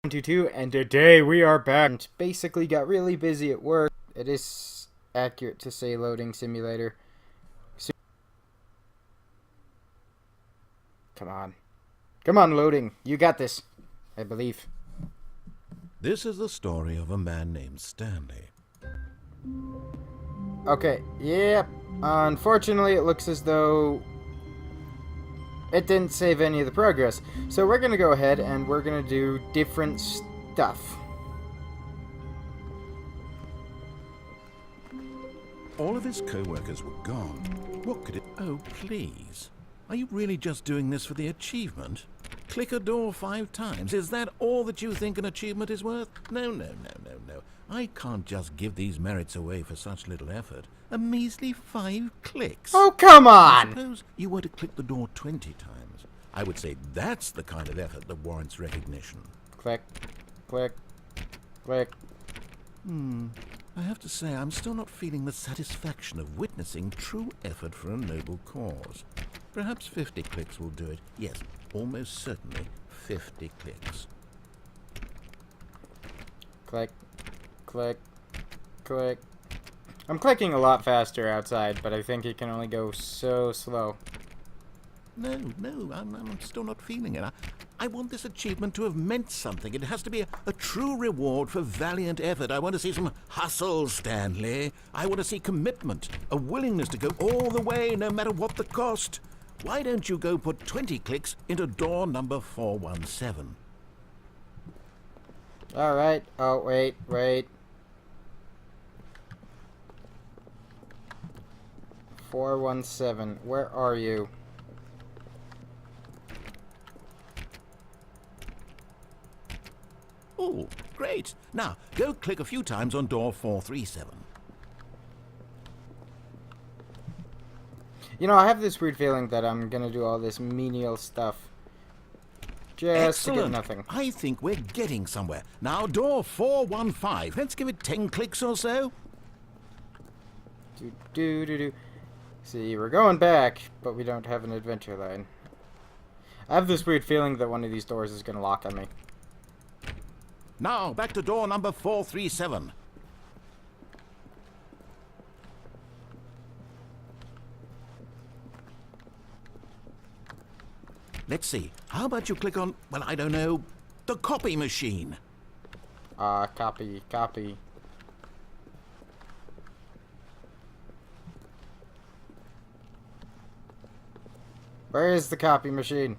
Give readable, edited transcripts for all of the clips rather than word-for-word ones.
122, and today we are back. Basically got really busy at work. It is accurate to say loading simulator. Come on. Come on, loading. You got this. I believe. This is the story of a man named Stanley. Okay, yep. Unfortunately, it looks as though it didn't save any of the progress. So we're going to go ahead and we're going to do different stuff. All of his co-workers were gone. What could it... Oh, please. Are you really just doing this for the achievement? Click a door 5 times. Is that all that you think an achievement is worth? No. I can't just give these merits away for such little effort. A measly 5 clicks. Oh, come on! Suppose you were to click the door 20 times. I would say that's the kind of effort that warrants recognition. Click, click, click. I have to say, I'm still not feeling the satisfaction of witnessing true effort for a noble cause. Perhaps 50 clicks will do it. Yes, almost certainly 50 clicks. Click, click, click. I'm clicking a lot faster outside, but I think it can only go so slow. No, I'm still not feeling it. I want this achievement to have meant something. It has to be a true reward for valiant effort. I want to see some hustle, Stanley. I want to see commitment, a willingness to go all the way, no matter what the cost. Why don't you go put 20 clicks into door number 417? Alright. Oh, wait. 417. Where are you? Oh, great. Now, go click a few times on door 437. You know, I have this weird feeling that I'm gonna do all this menial stuff just to get nothing. I think we're getting somewhere. Now, door 415. Let's give it 10 clicks or so. Do. See, we're going back, but we don't have an adventure line. I have this weird feeling that one of these doors is gonna lock on me. Now, back to door number 437. Let's see. How about you click on, well, I don't know, the copy machine? Copy. Where is the copy machine?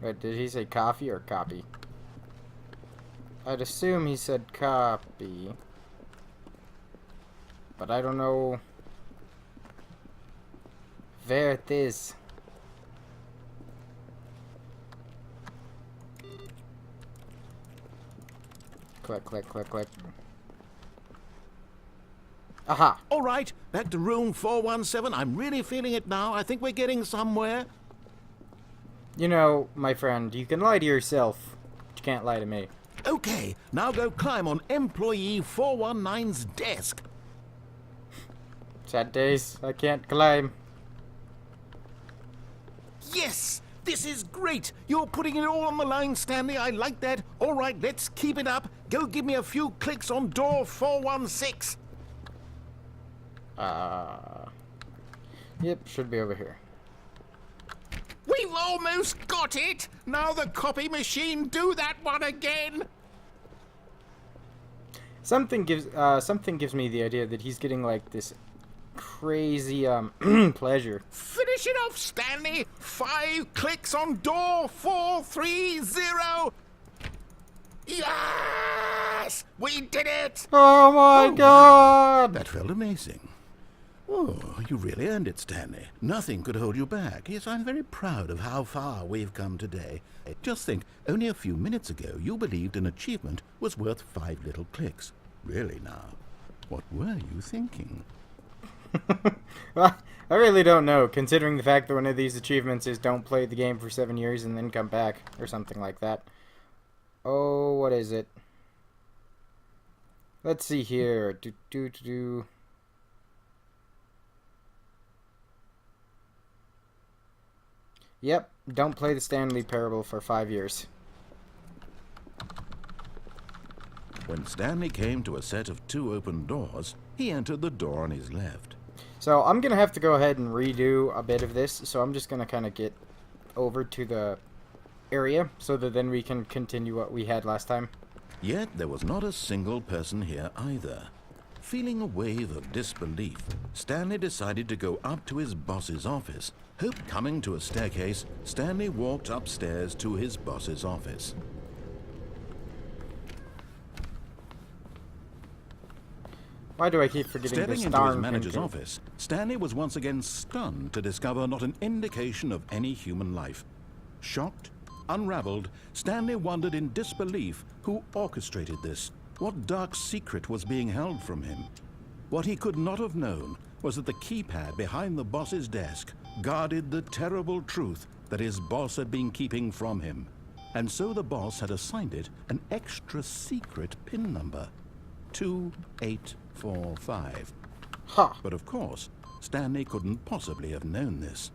Wait, did he say coffee or copy? I'd assume he said copy. But I don't know where it is. Click. Aha! All right, back to room 417. I'm really feeling it now. I think we're getting somewhere. You know, my friend, you can lie to yourself, but you can't lie to me. Okay, now go climb on employee 419's desk. Sad days, I can't climb. Yes! This is great! You're putting it all on the line, Stanley. I like that. All right, let's keep it up. Go give me a few clicks on door 416. Yep, should be over here. We've almost got it! Now the copy machine, do that one again! Something gives me the idea that he's getting like this crazy pleasure. Finish it off, Stanley! 5 clicks on door 430! Yes! We did it! Oh my God! That felt amazing. Oh, you really earned it, Stanley. Nothing could hold you back. Yes, I'm very proud of how far we've come today. Just think, only a few minutes ago you believed an achievement was worth 5 little clicks. Really now, what were you thinking? Well, I really don't know, considering the fact that one of these achievements is don't play the game for 7 years and then come back, or something like that. Oh, what is it? Let's see here. Yep, don't play the Stanley Parable for 5 years. When Stanley came to a set of 2 open doors, he entered the door on his left. So I'm going to have to go ahead and redo a bit of this, so I'm just going to kind of get over to the area so that then we can continue what we had last time. Yet there was not a single person here either. Feeling a wave of disbelief, Stanley decided to go up to his boss's office. Coming to a staircase, Stanley walked upstairs to his boss's office. Why do I keep forgetting Stepping this into his darn manager's printer? office, Stanley was once again stunned to discover not an indication of any human life. Shocked, unraveled, Stanley wondered in disbelief who orchestrated this. What dark secret was being held from him? What he could not have known was that the keypad behind the boss's desk guarded the terrible truth that his boss had been keeping from him. And so the boss had assigned it an extra secret PIN number. 2845. Huh. But of course, Stanley couldn't possibly have known this.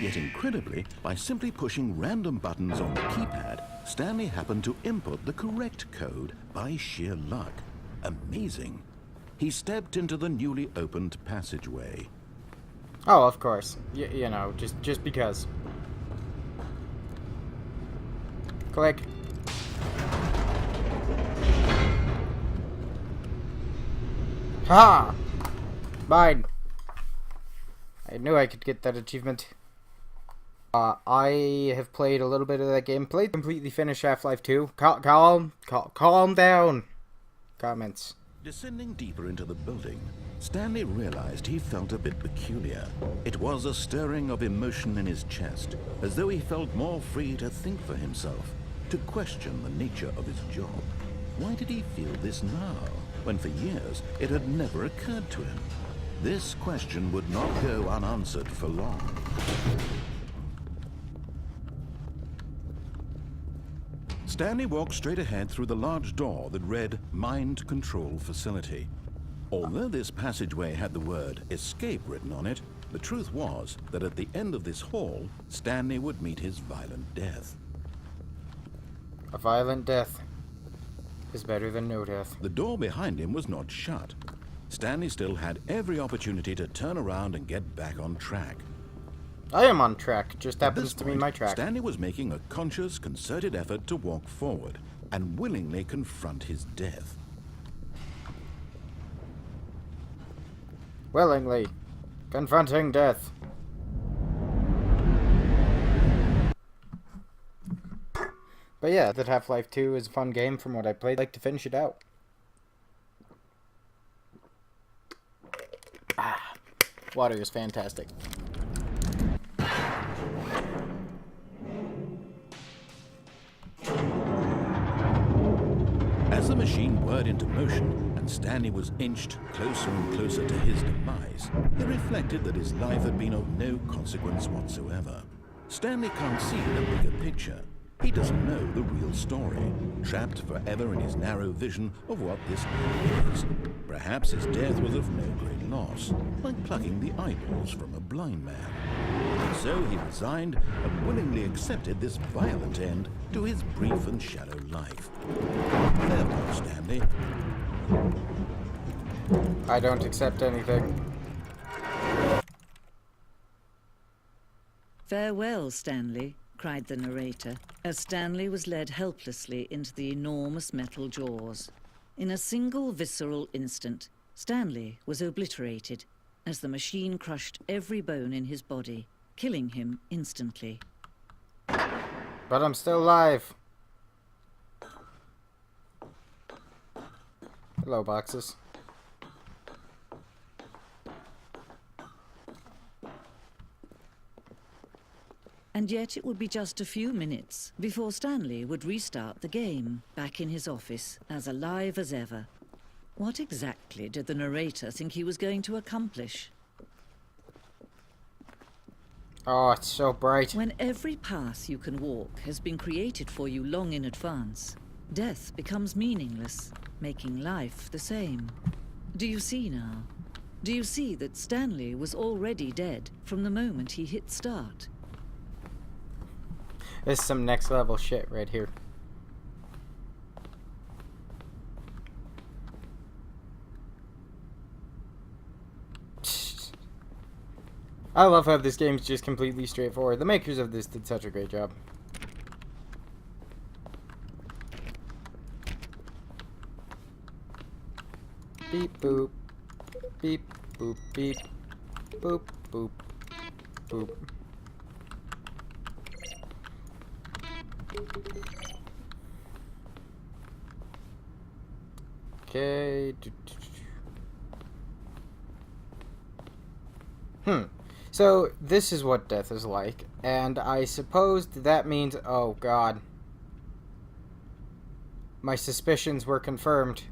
Yet incredibly, by simply pushing random buttons on the keypad, Stanley happened to input the correct code by sheer luck. Amazing. He stepped into the newly opened passageway. Oh, of course. You know, just because. Click. Ha! Mine. I knew I could get that achievement. I have played a little bit of that game. Played completely finished Half-Life 2. Calm down. Comments. Descending deeper into the building, Stanley realized he felt a bit peculiar. It was a stirring of emotion in his chest, as though he felt more free to think for himself, to question the nature of his job. Why did he feel this now, when for years it had never occurred to him? This question would not go unanswered for long. Stanley walked straight ahead through the large door that read Mind Control Facility. Although this passageway had the word escape written on it, the truth was that at the end of this hall, Stanley would meet his violent death. A violent death is better than no death. The door behind him was not shut. Stanley still had every opportunity to turn around and get back on track. I am on track. Just At happens this to be point, my track. Stanley was making a conscious, concerted effort to walk forward and willingly confront his death. Willingly. Confronting death. But yeah, that Half-Life 2 is a fun game from what I played. I'd like to finish it out. Water is fantastic. As the machine whirred into motion and Stanley was inched closer and closer to his demise, he reflected that his life had been of no consequence whatsoever. Stanley can't see the bigger picture. He doesn't know the real story, trapped forever in his narrow vision of what this world is. Perhaps his death was of no great loss, like plucking the eyeballs from a blind man. And so he resigned and willingly accepted this violent end to his brief and shallow life. Farewell, Stanley. I don't accept anything. "Farewell, Stanley," cried the narrator, as Stanley was led helplessly into the enormous metal jaws. In a single visceral instant, Stanley was obliterated as the machine crushed every bone in his body, killing him instantly. But I'm still alive. Hello, boxes. And yet it would be just a few minutes before Stanley would restart the game, back in his office, as alive as ever. What exactly did the narrator think he was going to accomplish? Oh, it's so bright. When every path you can walk has been created for you long in advance, death becomes meaningless, making life the same. Do you see now? Do you see that Stanley was already dead from the moment he hit start? This is some next level shit right here. I love how this game's just completely straightforward. The makers of this did such a great job. Beep boop. Beep boop beep. Boop boop. Boop. Okay. So, this is what death is like, and I suppose that means... Oh, God. My suspicions were confirmed.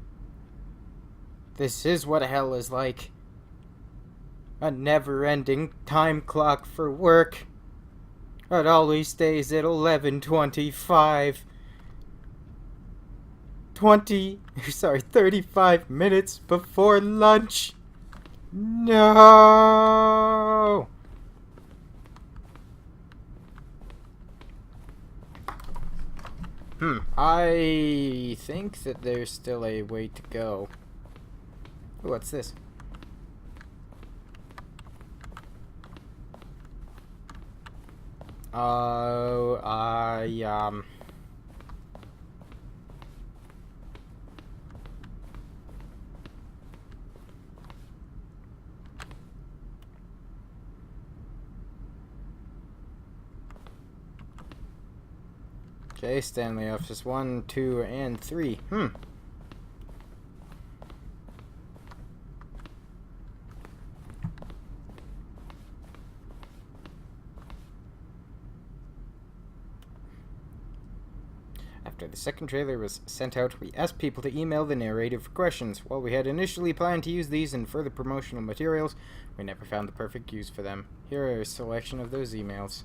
This is what hell is like. A never-ending time clock for work. It always stays at 11:25. 35 minutes before lunch. No! I think that there's still a way to go. Ooh, what's this? Okay, Stanley Office 1, 2, and 3. After the second trailer was sent out, we asked people to email the narrator for questions. While we had initially planned to use these in further promotional materials, we never found the perfect use for them. Here are a selection of those emails.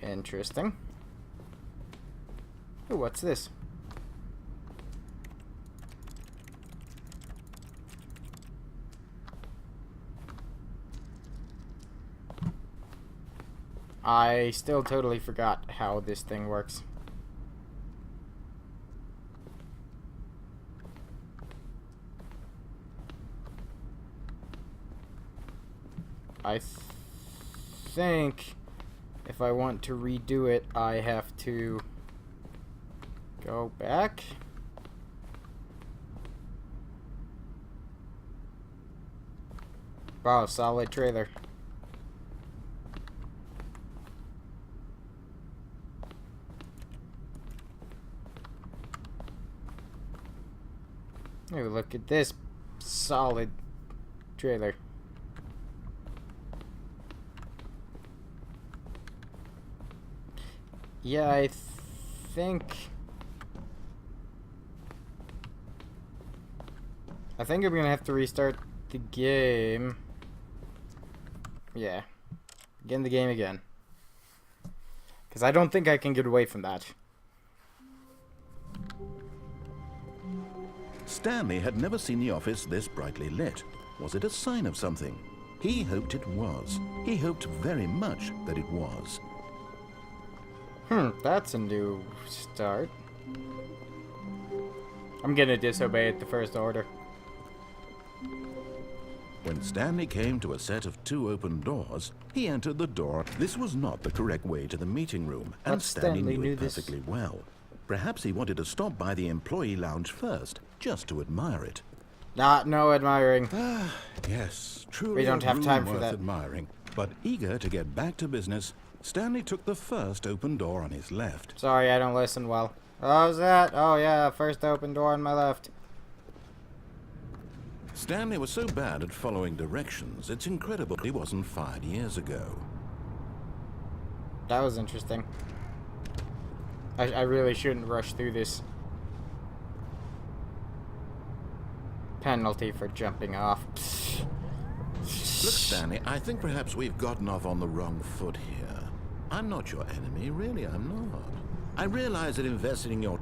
Interesting. Ooh, what's this? I still totally forgot how this thing works. I think if I want to redo it, I have to go back. Wow, solid trailer. Oh, look at this solid trailer. Yeah, I think I'm gonna have to restart the game. Yeah. Begin the game again. Because I don't think I can get away from that. Stanley had never seen the office this brightly lit. Was it a sign of something? He hoped it was. He hoped very much that it was. That's a new start. I'm gonna disobey at the first order. When Stanley came to a set of 2 open doors, he entered the door. This was not the correct way to the meeting room, and But Stanley knew it this. perfectly well. Perhaps he wanted to stop by the employee lounge first, just to admire it. No admiring. Yes, truly We don't a have room time for worth that. admiring. But eager to get back to business, Stanley took the first open door on his left. Sorry, I don't listen well. How's that? Oh yeah, first open door on my left. Stanley was so bad at following directions, it's incredible he wasn't fired years ago. That was interesting. I really shouldn't rush through this. Penalty for jumping off. Look, Stanley, I think perhaps we've gotten off on the wrong foot here. I'm not your enemy, really I'm not. I realize that investing in your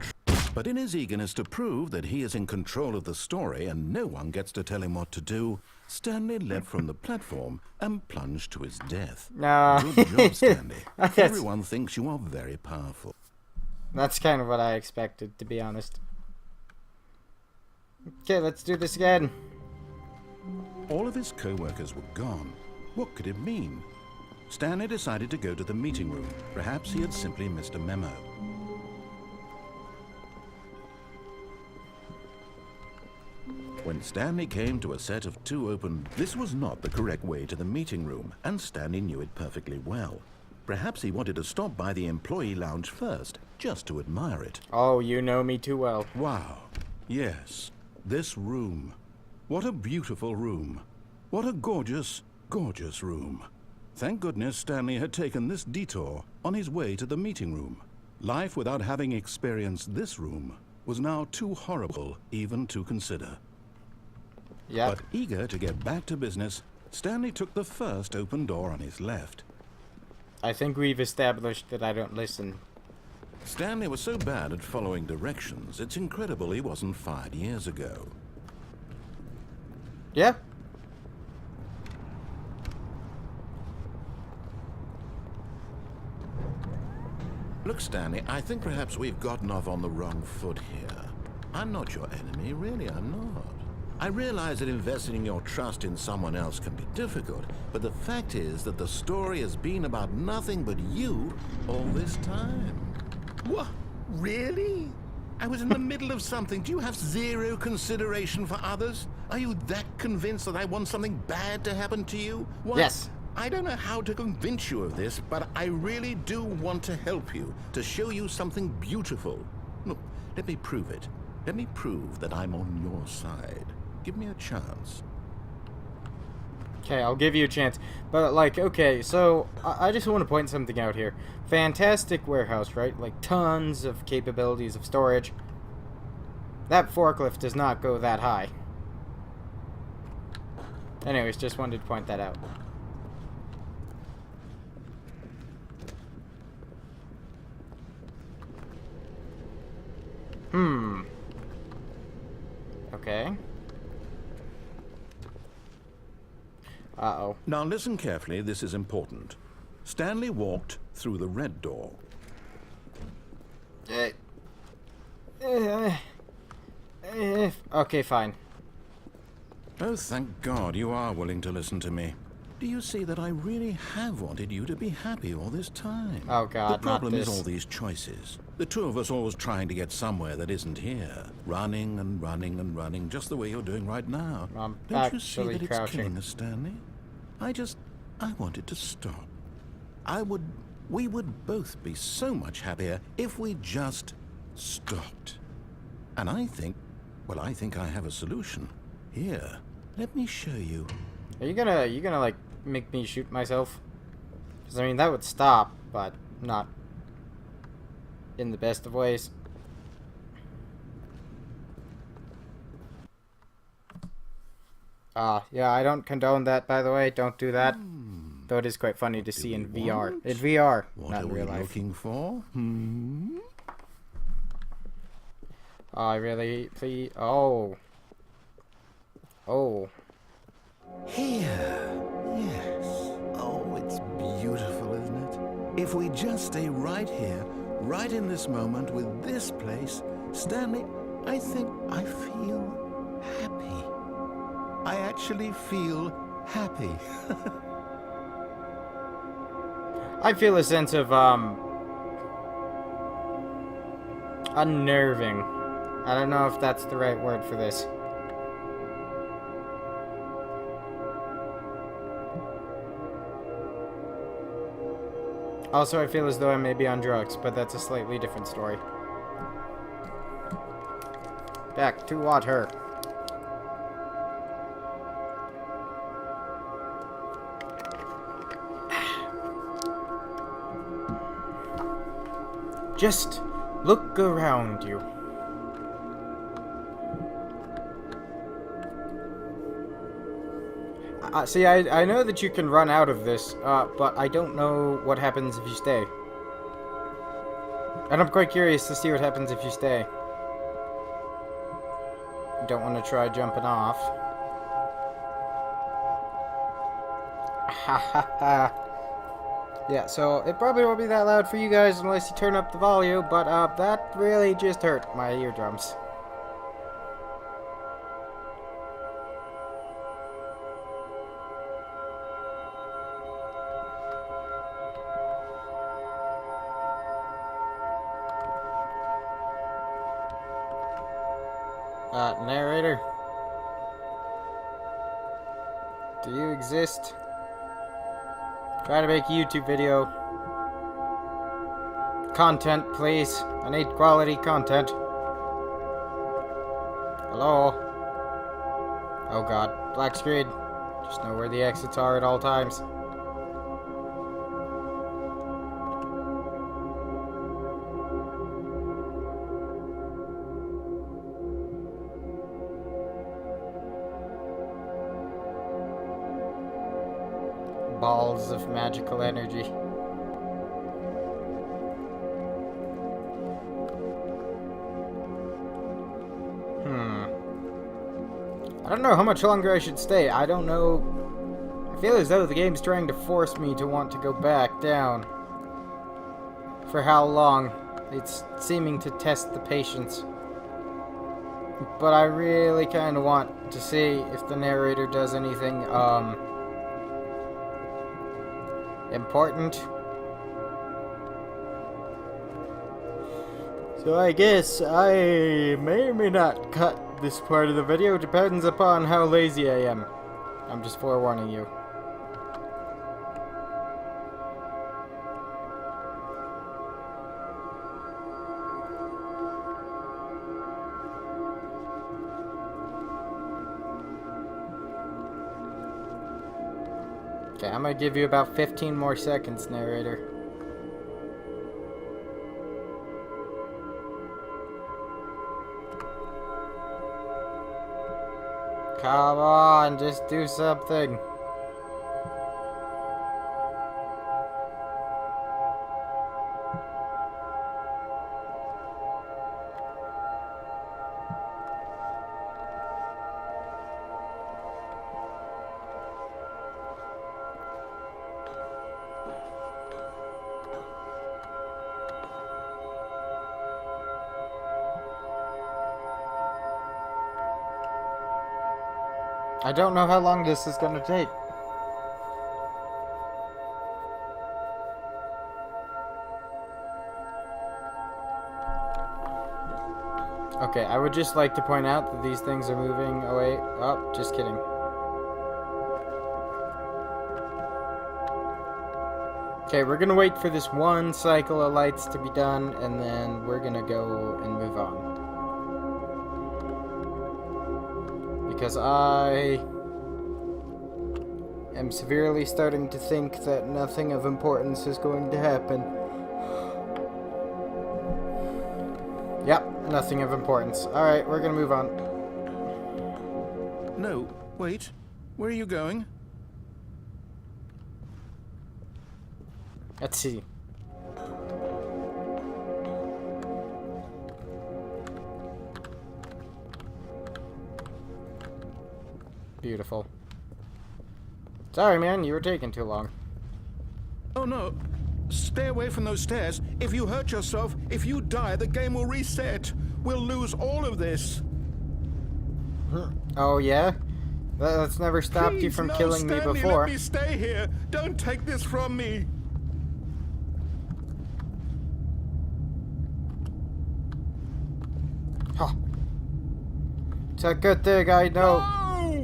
But in his eagerness to prove that he is in control of the story and no one gets to tell him what to do, Stanley leapt from the platform and plunged to his death. Good job, Stanley. Everyone thinks you are very powerful. That's kind of what I expected, to be honest. Okay, let's do this again. All of his co-workers were gone. What could it mean? Stanley decided to go to the meeting room. Perhaps he had simply missed a memo. When Stanley came to a set of 2 open, this was not the correct way to the meeting room, and Stanley knew it perfectly well. Perhaps he wanted to stop by the employee lounge first, just to admire it. Oh, you know me too well. Wow. Yes, this room. What a beautiful room. What a gorgeous, gorgeous room. Thank goodness Stanley had taken this detour on his way to the meeting room. Life without having experienced this room was now too horrible even to consider. Yep. But eager to get back to business, Stanley took the first open door on his left. I think we've established that I don't listen. Stanley was so bad at following directions, it's incredible he wasn't fired years ago. Yeah. Look, Stanley, I think perhaps we've gotten off on the wrong foot here. I'm not your enemy, really, I'm not. I realize that investing your trust in someone else can be difficult, but the fact is that the story has been about nothing but you all this time. What? Really? I was in the middle of something. Do you have zero consideration for others? Are you that convinced that I want something bad to happen to you? What? Yes. I don't know how to convince you of this, but I really do want to help you, to show you something beautiful. Look, let me prove it. Let me prove that I'm on your side. Give me a chance. Okay, I'll give you a chance. But, like, okay, so I just want to point something out here. Fantastic warehouse, right? Like, tons of capabilities of storage. That forklift does not go that high. Anyways, just wanted to point that out. Okay. Uh-oh. Now listen carefully, this is important. Stanley walked through the red door. Okay, fine. Oh, thank God you are willing to listen to me. Do you see that I really have wanted you to be happy all this time? Oh, God, the problem not is this. all these choices. The two of us always trying to get somewhere that isn't here. Running and running and running, just the way you're doing right now. I'm Don't you see actually that it's crouching. killing us, Stanley? I wanted to stop. We would both be so much happier if we just stopped. And I think I have a solution. Here, let me show you. Are you gonna like make me shoot myself? Because I mean that would stop, but not in the best of ways. Yeah, I don't condone that, by the way. Don't do that. Though it is quite funny to see in VR. In VR, What not are in we real life. looking for? Oh, I really, please. Oh. Oh. Here. Yes. Oh, it's beautiful, isn't it? If we just stay right here, right in this moment with this place, Stanley, I think I feel happy. I actually feel happy. I feel a sense of, unnerving. I don't know if that's the right word for this. Also, I feel as though I may be on drugs, but that's a slightly different story. Back to water. Just look around you. See, I know that you can run out of this, but I don't know what happens if you stay. And I'm quite curious to see what happens if you stay. You don't want to try jumping off. Ha ha ha. Yeah, so it probably won't be that loud for you guys unless you turn up the volume, but that really just hurt my eardrums. Narrator? Do you exist? Try to make a YouTube video. Content, please. I need quality content. Hello? Oh god. Black screen. Just know where the exits are at all times. Balls of magical energy. I don't know how much longer I should stay. I don't know. I feel as though the game's trying to force me to want to go back down. For how long? It's seeming to test the patience. But I really kind of want to see if the narrator does anything, important. So I guess I may or may not cut this part of the video. Depends upon how lazy I am. I'm just forewarning you. Okay, I'm gonna give you about 15 more seconds, narrator. Come on, just do something. I don't know how long this is gonna take. Okay, I would just like to point out that these things are moving away. Oh, just kidding. Okay, we're gonna wait for this one cycle of lights to be done, and then we're gonna go and move on. Because I am severely starting to think that nothing of importance is going to happen. Yep, nothing of importance. Alright, we're gonna move on. No, wait. Where are you going? Let's see. Beautiful. Sorry, man, you were taking too long. Oh no. Stay away from those stairs. If you hurt yourself, if you die, the game will reset. We'll lose all of this. Oh, yeah? That's never stopped you from killing me Stanley, before. Let me stay here. Don't take this from me. Huh. It's a good thing I know. No!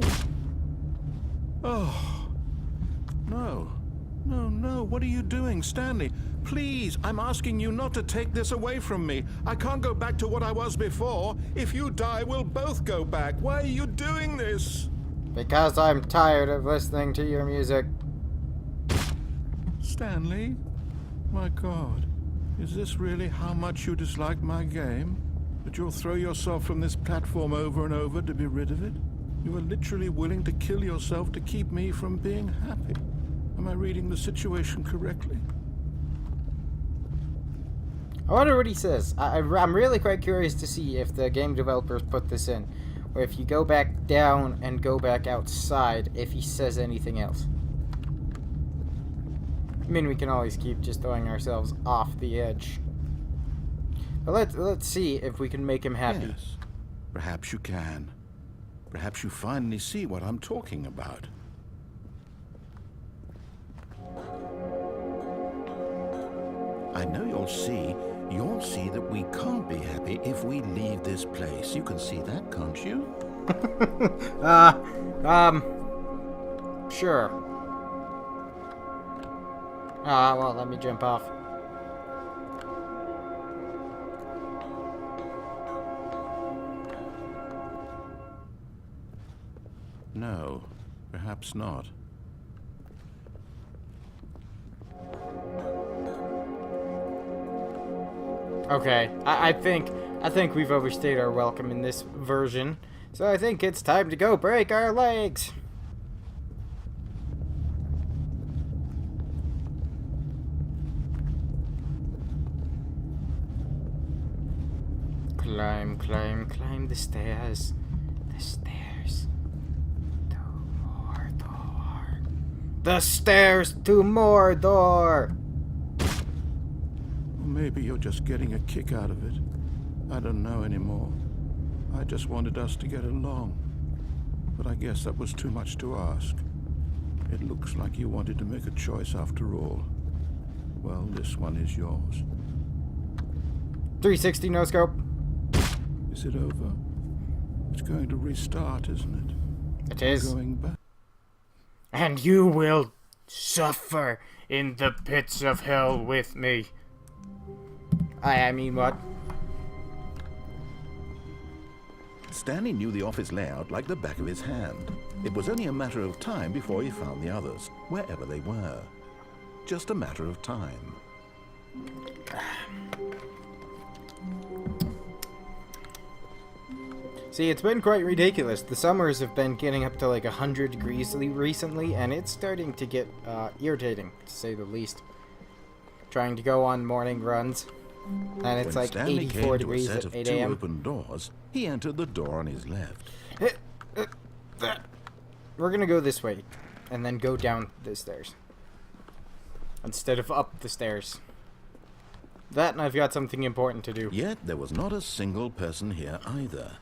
Oh. No. No, no. What are you doing, Stanley? Please, I'm asking you not to take this away from me. I can't go back to what I was before. If you die, we'll both go back. Why are you doing this? Because I'm tired of listening to your music. Stanley? My God. Is this really how much you dislike my game? That you'll throw yourself from this platform over and over to be rid of it? You are literally willing to kill yourself to keep me from being happy. Am I reading the situation correctly? I wonder what he says. I'm really quite curious to see if the game developers put this in. or if you go back down and go back outside if he says anything else. I mean, we can always keep just throwing ourselves off the edge. But let's see if we can make him happy. Yes, perhaps you can. Perhaps you finally see what I'm talking about. I know you'll see that we can't be happy if we leave this place. You can see that, can't you? Sure. Well, let me jump off. No, perhaps not. Okay, I think we've overstayed our welcome in this version, so I think it's time to go break our legs. Climb, climb, climb the stairs. The stairs to Mordor. The stairs to Mordor! Maybe you're just getting a kick out of it. I don't know anymore. I just wanted us to get along. But I guess that was too much to ask. It looks like you wanted to make a choice after all. Well, this one is yours. 360 no scope. Is it over? It's going to restart, isn't it? It is. Going back. And you will suffer in the pits of hell with me. I mean what? Stanley knew the office layout like the back of his hand. It was only a matter of time before he found the others, wherever they were. Just a matter of time. See, it's been quite ridiculous. The summers have been getting up to like 100 degrees recently, and it's starting to get irritating, to say the least. Trying to go on morning runs, and it's When like Stanley 84 came to a degrees set at of 8 two a.m. open doors, he entered the door on his left. We're gonna go this way, and then go down the stairs. Instead of up the stairs. That, and I've got something important to do. Yet there was not a single person here either.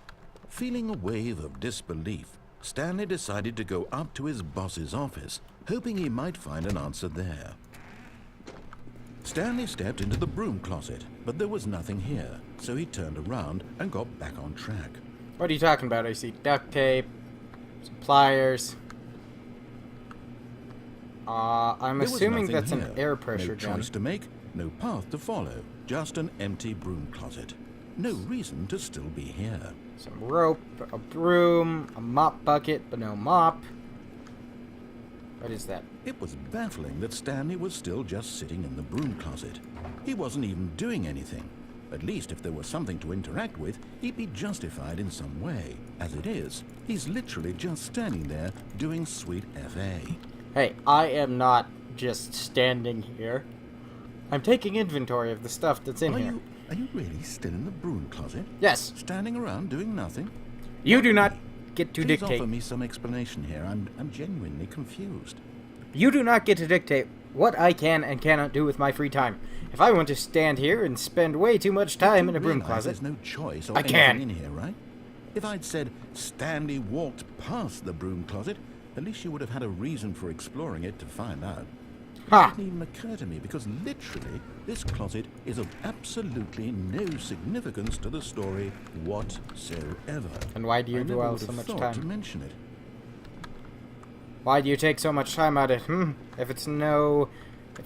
Feeling a wave of disbelief, Stanley decided to go up to his boss's office, hoping he might find an answer there. Stanley stepped into the broom closet, but there was nothing here, so he turned around and got back on track. What are you talking about? I see duct tape, some pliers. I'm There was assuming nothing that's here. an air pressure No gun. choice to make, no path to follow, just an empty broom closet. No reason to still be here. Some rope, a broom, a mop bucket, but no mop. What is that? It was baffling that Stanley was still just sitting in the broom closet. He wasn't even doing anything. At least if there was something to interact with, he'd be justified in some way. As it is, he's literally just standing there doing sweet FA. Hey, I am not just standing here. I'm taking inventory of the stuff that's in here. Are you really still in the broom closet? Yes. Standing around doing nothing? You do not get to Please dictate. offer me some explanation here. I'm genuinely confused. You do not get to dictate what I can and cannot do with my free time. If I want to stand here and spend way too much time in a broom Realize closet, There's no choice or I anything can. in here, right? If I'd said Stanley walked past the broom closet, at least you would have had a reason for exploring it to find out. ha! It didn't even occur to me because literally this closet is of absolutely no significance to the story whatsoever. And why do you I never dwell would so have much thought to time? mention it. Why do you take so much time at it? If there's no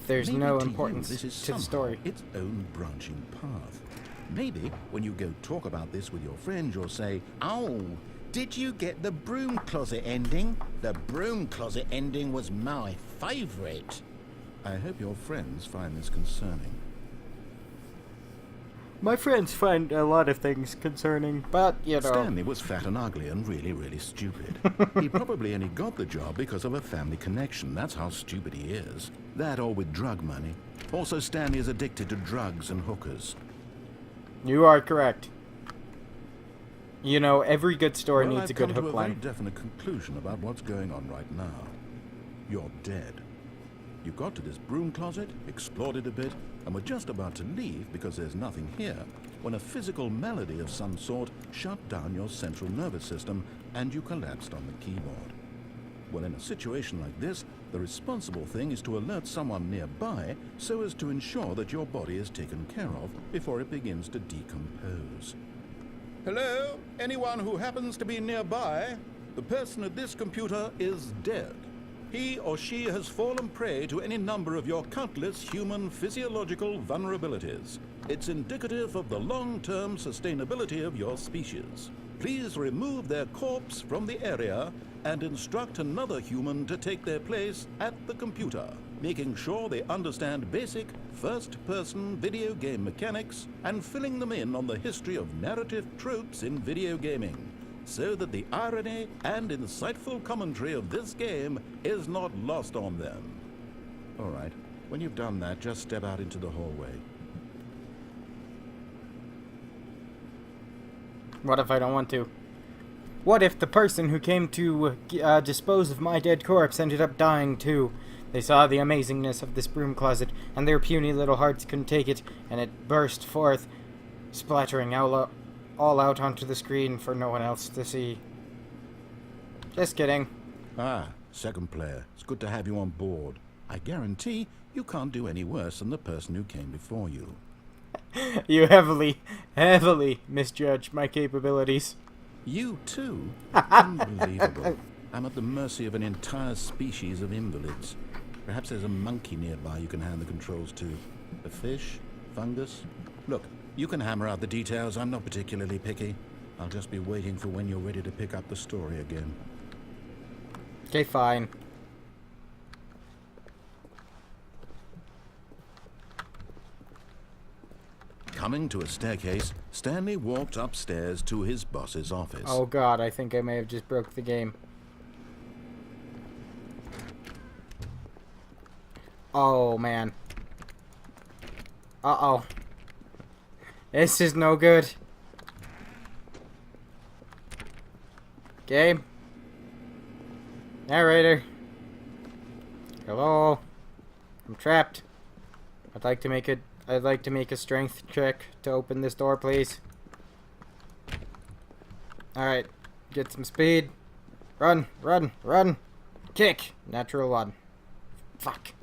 Maybe no to you, importance this is to the somehow story. its own branching path. Maybe when you go talk about this with your friend, you'll say, "Oh, did you get the broom closet ending? The broom closet ending was my favorite." I hope your friends find this concerning. My friends find a lot of things concerning, but, you know... Stanley was fat and ugly and really, really stupid. He probably only got the job because of a family connection. That's how stupid he is. That or with drug money. Also, Stanley is addicted to drugs and hookers. You are correct. You know, every good story Well, needs I've a good come to hook a very line. definite conclusion about what's going on right now. You're dead. You got to this broom closet, explored it a bit, and were just about to leave because there's nothing here, when a physical malady of some sort shut down your central nervous system and you collapsed on the keyboard. Well, in a situation like this, the responsible thing is to alert someone nearby so as to ensure that your body is taken care of before it begins to decompose. Hello? Anyone who happens to be nearby? The person at this computer is dead. He or she has fallen prey to any number of your countless human physiological vulnerabilities. It's indicative of the long-term sustainability of your species. Please remove their corpse from the area and instruct another human to take their place at the computer, making sure they understand basic first-person video game mechanics and filling them in on the history of narrative tropes in video gaming, so that the irony and insightful commentary of this game is not lost on them. All right, when you've done that, just step out into the hallway. What if I don't want to? What if the person who came to dispose of my dead corpse ended up dying too? They saw the amazingness of this broom closet, and their puny little hearts couldn't take it, and it burst forth, splattering all out onto the screen for no one else to see. Just kidding. Ah, second player. It's good to have you on board. I guarantee you can't do any worse than the person who came before you. You heavily misjudged my capabilities. You too? Unbelievable. I'm at the mercy of an entire species of invalids. Perhaps there's a monkey nearby you can hand the controls to. A fish? Fungus? Look, you can hammer out the details. I'm not particularly picky. I'll just be waiting for when you're ready to pick up the story again. Okay, fine. Coming to a staircase, Stanley walked upstairs to his boss's office. Oh god, I think I may have just broke the game. Oh man. Uh-oh. This is no good. Game. Narrator. Hello. I'm trapped. I'd like to make a strength check to open this door, please. Alright. Get some speed. Run, run, run. Kick. Natural one. Fuck.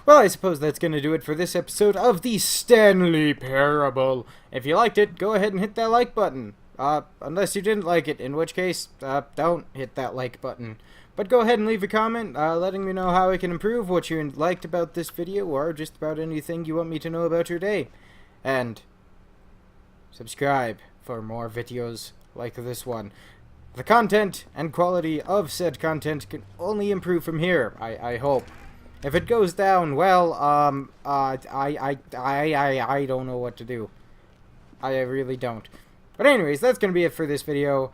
Well, I suppose that's going to do it for this episode of the Stanley Parable. If you liked it, go ahead and hit that like button. Unless you didn't like it, in which case, don't hit that like button. But go ahead and leave a comment, letting me know how I can improve, what you liked about this video, or just about anything you want me to know about your day. And subscribe for more videos like this one. The content and quality of said content can only improve from here, I hope. If it goes down, well, I don't know what to do. I really don't. But anyways, that's gonna be it for this video.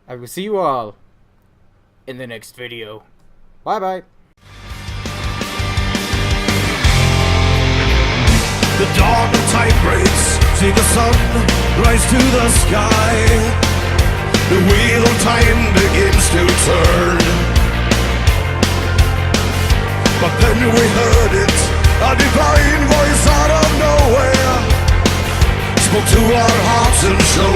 I will see you all in the next video. Bye-bye. The dawn of time breaks, see the sun rise to the sky. The wheel of time begins to turn. But then we heard it, a divine voice out of nowhere spoke to our hearts and showed